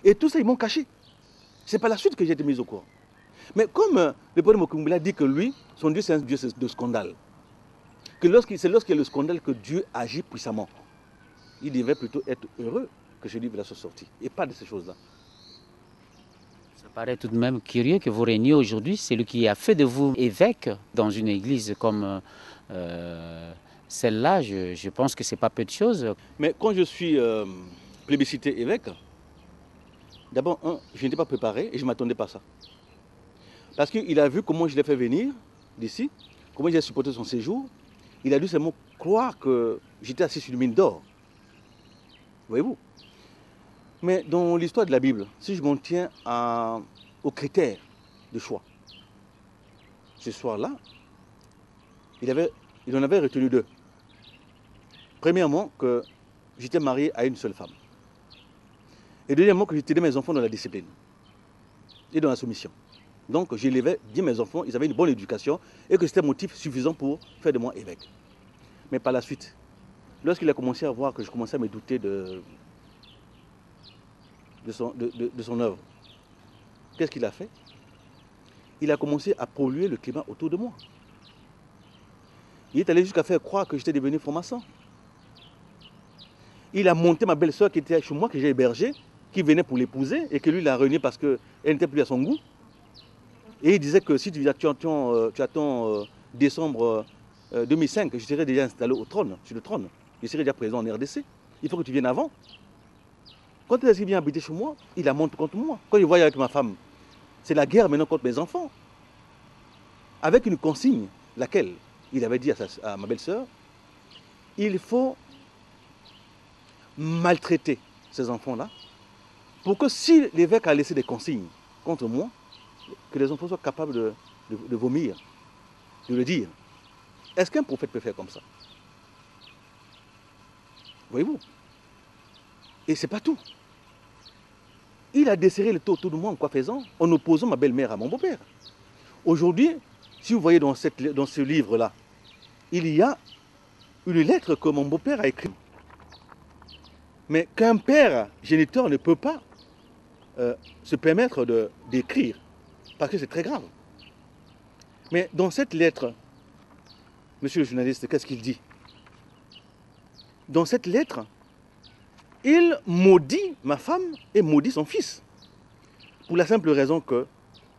Et tout ça, ils m'ont caché. C'est par la suite que j'ai été mis au courant. Mais comme le père Mokumbila dit que lui, son Dieu, c'est un Dieu de scandale. Que c'est lorsqu'il y a le scandale que Dieu agit puissamment. Il devait plutôt être heureux que ce livre-là soit sorti. Et pas de ces choses-là. Ça paraît tout de même curieux que vous réuniez aujourd'hui celui qui a fait de vous évêque dans une église comme celle-là. Je pense que ce n'est pas peu de choses. Mais quand je suis plébiscité évêque, d'abord, je n'étais pas préparé et je ne m'attendais pas à ça. Parce qu'il a vu comment je l'ai fait venir d'ici, comment j'ai supporté son séjour. Il a dû seulement croire que j'étais assis sur une mine d'or. Voyez-vous? Mais dans l'histoire de la Bible, si je m'en tiens aux critères de choix, ce soir-là, il en avait retenu deux. Premièrement, que j'étais marié à une seule femme. Et deuxièmement, que j'étais mes enfants dans la discipline et dans la soumission. Donc j'élevais bien mes enfants, ils avaient une bonne éducation et que c'était un motif suffisant pour faire de moi évêque. Mais par la suite, lorsqu'il a commencé à voir que je commençais à me douter de son œuvre, qu'est-ce qu'il a fait? Il a commencé à polluer le climat autour de moi. Il est allé jusqu'à faire croire que j'étais devenu franc-maçon. Il a monté ma belle-sœur qui était chez moi, que j'ai hébergée, qui venait pour l'épouser et que lui l'a réunie parce qu'elle n'était plus à son goût. Et il disait que si tu attends décembre 2005, je serai déjà installé au trône, sur le trône. Je serai déjà présent en RDC. Il faut que tu viennes avant. Quand il vient habiter chez moi, il la monte contre moi. Quand il voit avec ma femme, c'est la guerre maintenant contre mes enfants. Avec une consigne, laquelle il avait dit à ma belle-sœur, il faut maltraiter ces enfants-là pour que si l'évêque a laissé des consignes contre moi, que les enfants soient capables de vomir, de le dire. Est-ce qu'un prophète peut faire comme ça? Voyez-vous? Et c'est pas tout. Il a desserré le taux autour de moi en quoi faisant? En opposant ma belle-mère à mon beau-père. Aujourd'hui, si vous voyez dans ce livre-là, il y a une lettre que mon beau-père a écrite. Mais qu'un père géniteur ne peut pas se permettre d'écrire, parce que c'est très grave. Mais dans cette lettre, monsieur le journaliste, qu'est-ce qu'il dit? Dans cette lettre, il maudit ma femme et maudit son fils. Pour la simple raison que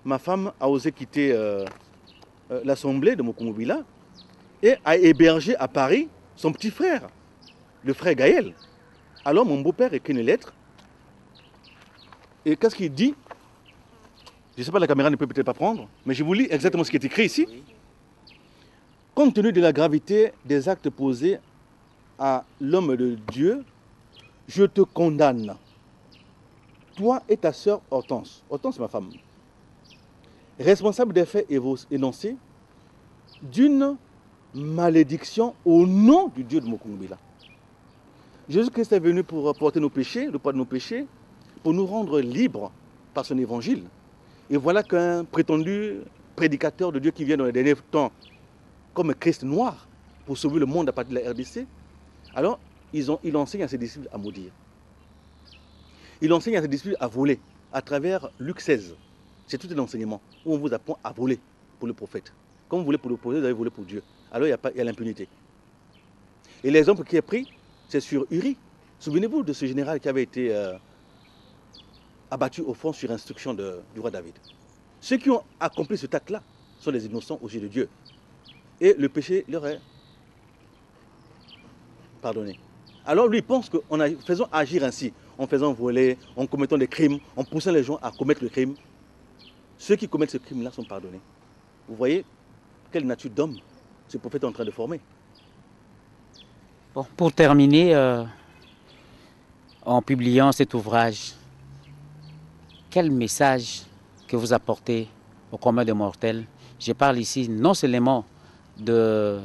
ma femme a osé quitter l'assemblée de Mokumbila et a hébergé à Paris son petit frère, le frère Gaël. Alors mon beau-père écrit une lettre. Et qu'est-ce qu'il dit? Je ne sais pas, la caméra ne peut peut-être pas prendre, mais je vous lis exactement ce qui est écrit ici. Compte tenu de la gravité des actes posés à l'homme de Dieu, je te condamne, toi et ta sœur Hortense. Hortense, c'est ma femme. Responsable des faits énoncés d'une malédiction au nom du Dieu de Mokumbila. Jésus-Christ est venu pour porter nos péchés, le poids de nos péchés, pour nous rendre libres par son évangile. Et voilà qu'un prétendu prédicateur de Dieu qui vient dans les derniers temps, comme Christ noir, pour sauver le monde à partir de la RDC, alors il enseigne à ses disciples à maudire. Il enseigne à ses disciples à voler à travers Luc 16. C'est tout un enseignement où on vous apprend à voler pour le prophète. Comme vous voulez pour l'opposé, vous allez voler pour Dieu. Alors il y a l'impunité. Et l'exemple qui est pris, c'est sur Uri. Souvenez-vous de ce général qui avait été abattu au front sur instruction du roi David. Ceux qui ont accompli ce acte-là sont des innocents aux yeux de Dieu. Et le péché leur est pardonné. Alors lui, il pense qu'en faisant agir ainsi, en faisant voler, en commettant des crimes, en poussant les gens à commettre le crime, ceux qui commettent ce crime-là sont pardonnés. Vous voyez quelle nature d'homme ce prophète est en train de former. Bon, pour terminer, en publiant cet ouvrage, quel message que vous apportez au commun des mortels? Je parle ici non seulement de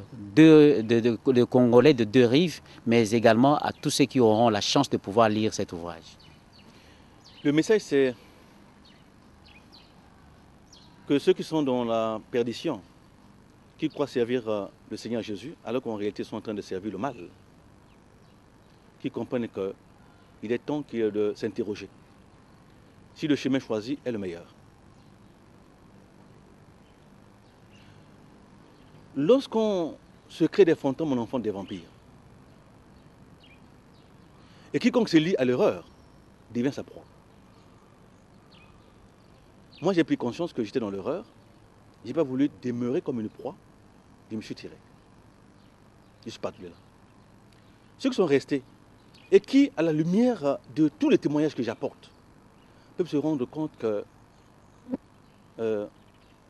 Congolais de deux rives, mais également à tous ceux qui auront la chance de pouvoir lire cet ouvrage. Le message, c'est que ceux qui sont dans la perdition, qui croient servir le Seigneur Jésus, alors qu'en réalité sont en train de servir le mal, qui comprennent qu'il est temps de s'interroger. si le chemin choisi est le meilleur. Lorsqu'on se crée des fantômes, on enfante des vampires. Et quiconque se lie à l'erreur devient sa proie. Moi, j'ai pris conscience que j'étais dans l'erreur. Je n'ai pas voulu demeurer comme une proie. Je me suis tiré. Je suis parti là. Ceux qui sont restés et qui, à la lumière de tous les témoignages que j'apporte, peuvent se rendre compte que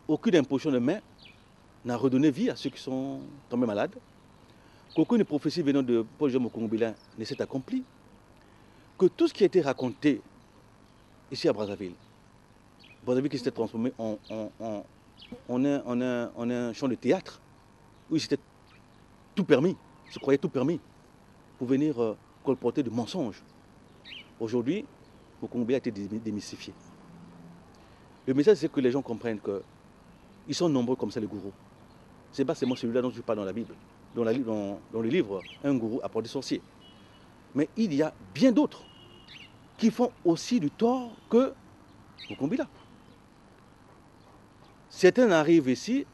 aucune imposition de main n'a redonné vie à ceux qui sont tombés malades, qu'aucune prophétie venant de Paul Jean Mokongobila ne s'est accomplie, que tout ce qui a été raconté ici à Brazzaville qui s'était transformé en un champ de théâtre, où il s'était tout permis, se croyait tout permis, pour venir colporter de mensonges. Aujourd'hui, Mokongobila a été démystifié. Le message, c'est que les gens comprennent qu'ils sont nombreux comme ça, les gourous. Ce n'est pas seulement celui-là dont je parle dans la Bible, dans le livre, un gourou à port des sorciers. Mais il y a bien d'autres qui font aussi du tort que Mokongobila. Certains arrivent ici,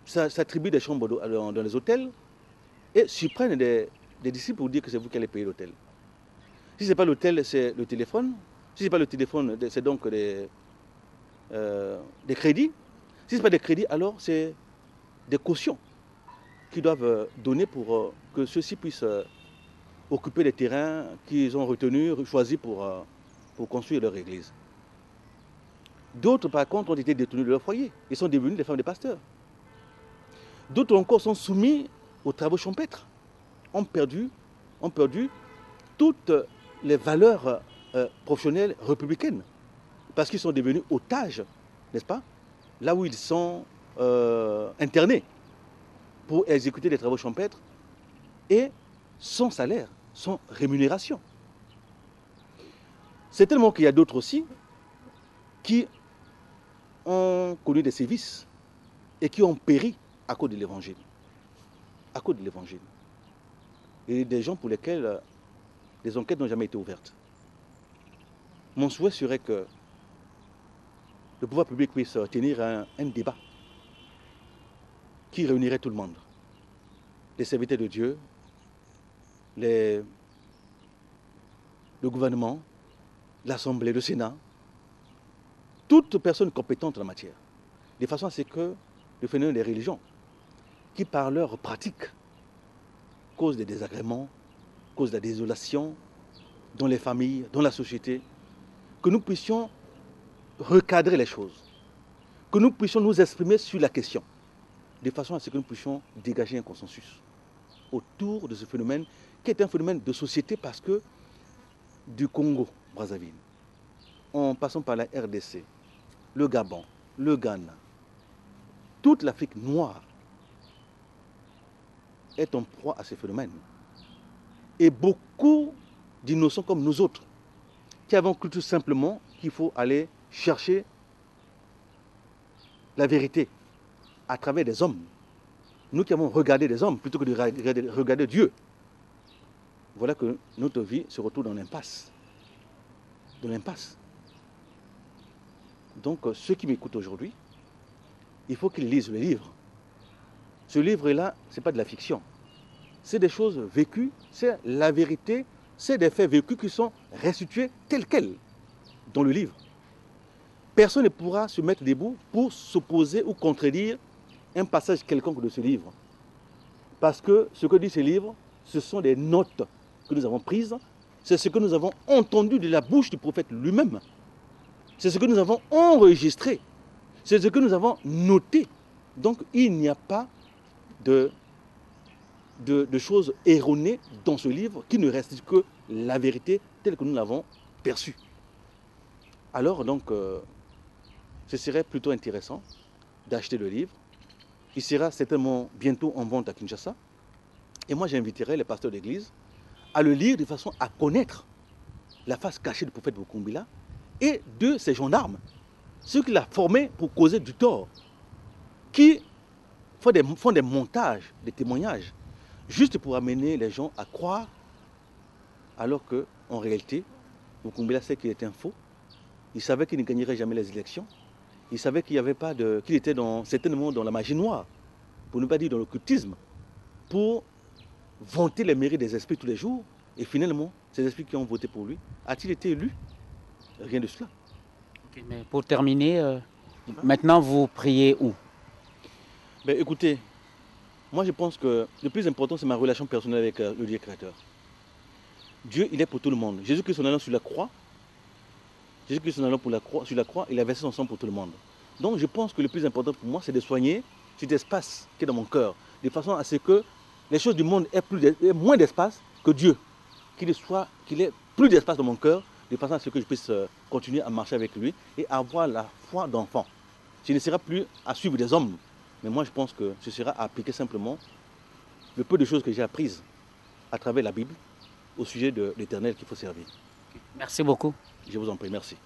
s'attribuent des chambres dans les hôtels et surprennent des disciples pour dire que c'est vous qui allez payer l'hôtel. Si ce n'est pas l'hôtel, c'est le téléphone. Si ce n'est pas le téléphone, c'est donc des crédits. Si ce n'est pas des crédits, alors c'est des cautions qu'ils doivent donner pour que ceux-ci puissent occuper les terrains qu'ils ont retenus, choisis pour construire leur église. D'autres, par contre, ont été détenus de leur foyer. Ils sont devenus des femmes de pasteurs. D'autres encore sont soumis aux travaux champêtres. Ont perdu toutes les valeurs professionnelles républicaines. Parce qu'ils sont devenus otages, n'est-ce pas? Là où ils sont internés pour exécuter des travaux champêtres et sans salaire, sans rémunération. C'est tellement qu'il y a d'autres aussi qui ont connu des sévices et qui ont péri à cause de l'évangile. À cause de l'évangile. Et des gens pour lesquels les enquêtes n'ont jamais été ouvertes. Mon souhait serait que le pouvoir public puisse tenir un débat qui réunirait tout le monde. Les serviteurs de Dieu, le gouvernement, l'Assemblée, le Sénat, toute personne compétente en la matière, de façon à ce que le phénomène des religions, qui par leur pratique causent des désagréments, causent de la désolation dans les familles, dans la société, que nous puissions recadrer les choses, que nous puissions nous exprimer sur la question, de façon à ce que nous puissions dégager un consensus autour de ce phénomène, qui est un phénomène de société parce que du Congo, Brazzaville, en passant par la RDC, le Gabon, le Ghana, toute l'Afrique noire est en proie à ces phénomènes. Et beaucoup d'innocents comme nous autres, qui avons cru tout simplement qu'il faut aller chercher la vérité à travers des hommes. Nous qui avons regardé des hommes plutôt que de regarder Dieu. Voilà que notre vie se retrouve dans l'impasse. Dans l'impasse. Donc ceux qui m'écoutent aujourd'hui, il faut qu'ils lisent le livre. Ce livre-là, ce n'est pas de la fiction. C'est des choses vécues, c'est la vérité, c'est des faits vécus qui sont restitués tels quels dans le livre. Personne ne pourra se mettre debout pour s'opposer ou contredire un passage quelconque de ce livre. Parce que ce que dit ce livre, ce sont des notes que nous avons prises, c'est ce que nous avons entendu de la bouche du prophète lui-même. C'est ce que nous avons enregistré, c'est ce que nous avons noté. Donc il n'y a pas de choses erronées dans ce livre qui ne reste que la vérité telle que nous l'avons perçue. Alors donc, ce serait plutôt intéressant d'acheter le livre. Il sera certainement bientôt en vente à Kinshasa. Et moi, j'inviterai les pasteurs d'église à le lire de façon à connaître la face cachée du prophète Mokongobila et de ses gendarmes, ceux qu'il a formés pour causer du tort, qui font des montages, des témoignages, juste pour amener les gens à croire, alors qu'en réalité, Mokongobila sait qu'il est un faux, Il savait qu'il ne gagnerait jamais les élections. Il savait qu'il qu'il était certainement dans la magie noire, pour ne pas dire dans l'occultisme, pour vanter les mérites des esprits tous les jours. Et finalement, ces esprits qui ont voté pour lui, a-t-il été élu? Rien de cela. Okay, mais pour terminer, maintenant vous priez où? Ben, écoutez, moi je pense que le plus important c'est ma relation personnelle avec le Dieu créateur. Dieu, il est pour tout le monde. Jésus-Christ en allant sur la croix, Jésus-Christ en allant sur la croix, il a versé son sang pour tout le monde. Donc je pense que le plus important pour moi, c'est de soigner cet espace qui est dans mon cœur, de façon à ce que les choses du monde aient moins d'espace que Dieu. Qu'il ait plus d'espace dans mon cœur, de façon à ce que je puisse continuer à marcher avec lui et avoir la foi d'enfant. Ce ne sera plus à suivre des hommes, mais moi je pense que ce sera à appliquer simplement le peu de choses que j'ai apprises à travers la Bible au sujet de l'Éternel qu'il faut servir. Merci beaucoup. Je vous en prie, merci.